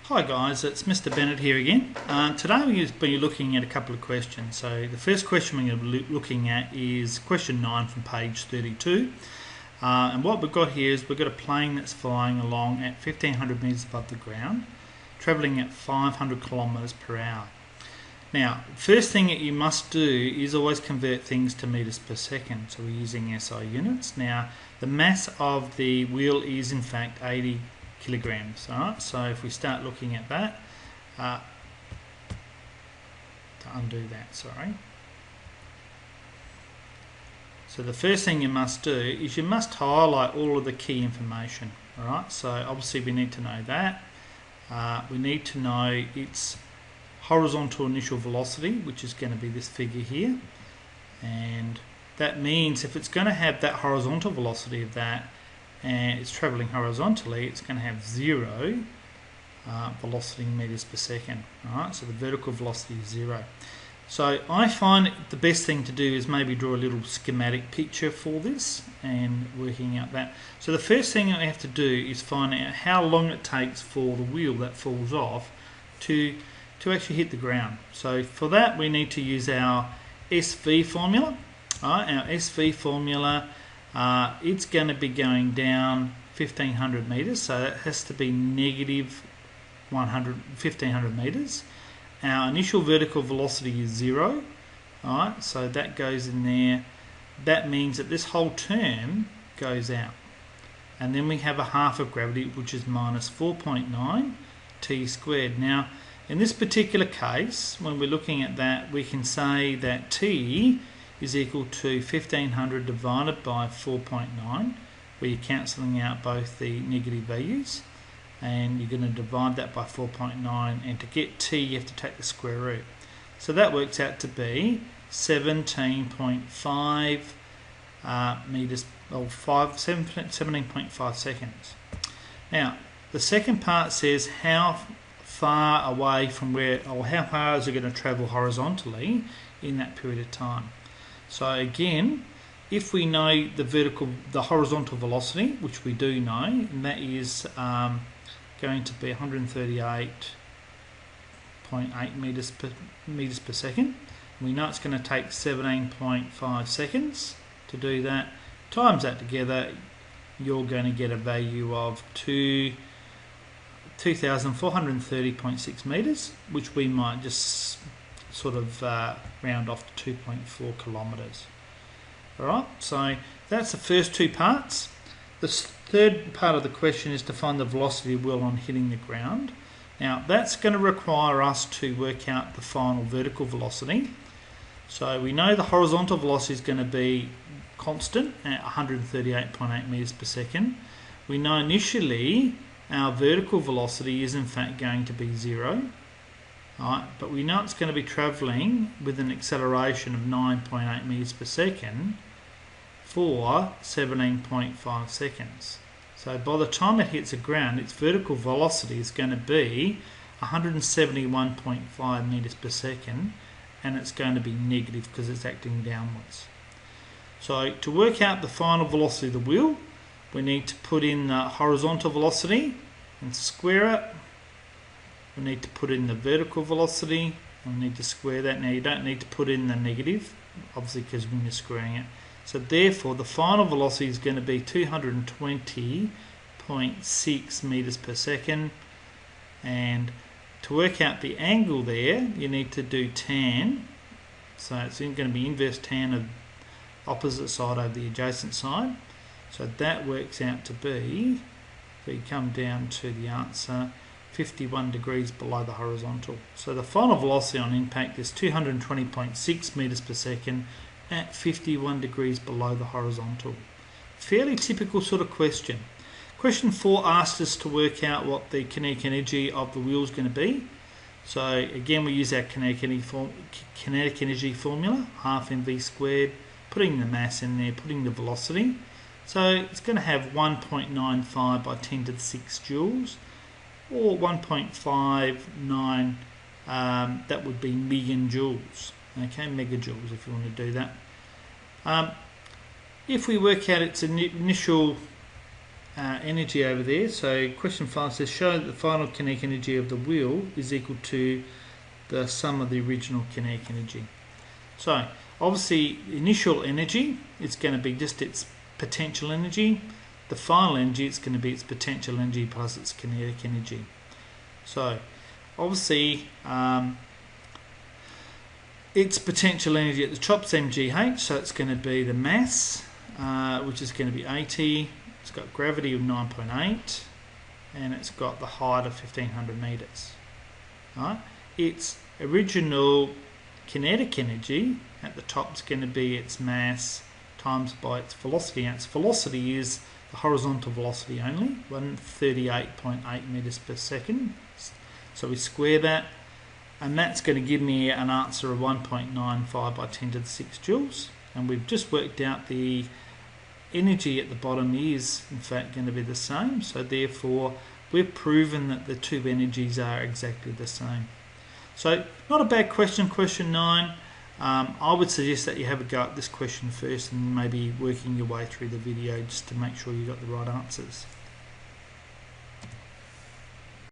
Hi guys, it's Mr. Bennett here again. Today we're going to be looking at a couple of questions. So the first question we're going to be looking at is question 9 from page 32. And what we've got here is we've got a plane that's flying along at 1500 metres above the ground, travelling at 500 kilometres per hour. Now, first thing that you must do is always convert things to metres per second. So we're using SI units. Now, the mass of the wheel is in fact 80 kilograms. Alright, so if we start looking at that, to undo that, sorry. So the first thing you must do is you must highlight all of the key information. Alright, so obviously we need to know that. We need to know its horizontal initial velocity, which is going to be this figure here. And that means if it's going to have that horizontal velocity of that, and it's travelling horizontally, it's going to have 0 velocity in metres per second. Alright, so the vertical velocity is 0. So I find the best thing to do is maybe draw a little schematic picture for this and working out that. So the first thing that we have to do is find out how long it takes for the wheel that falls off to actually hit the ground. So for that we need to use our SV formula. Alright, our SV formula, it's going to be going down 1500 metres, so that has to be negative 1500 metres. Our initial vertical velocity is 0, alright, so that goes in there. That means that this whole term goes out. And then we have a half of gravity, which is minus 4.9 t squared. Now, in this particular case, when we're looking at that, we can say that t is equal to 1500 divided by 4.9, where you're cancelling out both the negative values, and you're going to divide that by 4.9, and to get t you have to take the square root. So that works out to be 17.5 metres, or 17.5 seconds. Now, the second part says how far away from where, or how far is it going to travel horizontally in that period of time. So again, if we know the horizontal velocity, which we do know, and that is going to be 138.8 meters per second. We know it's going to take 17.5 seconds to do that. Times that together, you're going to get a value of 2,430.6 meters, which we might just sort of round off to 2.4 kilometers. Alright, so that's the first two parts. The third part of the question is to find the velocity of the wheel on hitting the ground. Now that's going to require us to work out the final vertical velocity. So we know the horizontal velocity is going to be constant at 138.8 meters per second. We know initially our vertical velocity is in fact going to be 0. Alright, but we know it's going to be travelling with an acceleration of 9.8 meters per second for 17.5 seconds. So by the time it hits the ground, its vertical velocity is going to be 171.5 meters per second, and it's going to be negative because it's acting downwards. So to work out the final velocity of the wheel, we need to put in the horizontal velocity and square it. We need to put in the vertical velocity, and we need to square that. Now you don't need to put in the negative, obviously, because when you're squaring it. So therefore the final velocity is going to be 220.6 meters per second, and to work out the angle there you need to do tan. So it's going to be inverse tan of opposite side over the adjacent side. So that works out to be, if we come down to the answer, 51 degrees below the horizontal. So the final velocity on impact is 220.6 meters per second at 51 degrees below the horizontal. Fairly typical sort of question. Question 4 asked us to work out what the kinetic energy of the wheel is going to be. So again we use our kinetic energy formula, half mv squared, putting the mass in there, putting the velocity. So it's going to have 1.95 by 10 to the 6 joules, or 1.59, that would be million joules. Okay, megajoules if you want to do that. If we work out its initial energy over there. So question 5 says show that the final kinetic energy of the wheel is equal to the sum of the original kinetic energy. So obviously initial energy is going to be just its potential energy. The final energy is going to be its potential energy plus its kinetic energy. So obviously its potential energy at the top is mgh, so it's going to be the mass, which is going to be 80. It's got gravity of 9.8 and it's got the height of 1500 meters. Right? Its original kinetic energy at the top is going to be its mass times by its velocity, and its velocity is the horizontal velocity only, 138.8 meters per second. So we square that, and that's going to give me an answer of 1.95 by 10 to the 6 joules. And we've just worked out the energy at the bottom is in fact going to be the same, so therefore we've proven that the two energies are exactly the same. So not a bad question, question 9. I would suggest that you have a go at this question first and maybe working your way through the video just to make sure you got the right answers.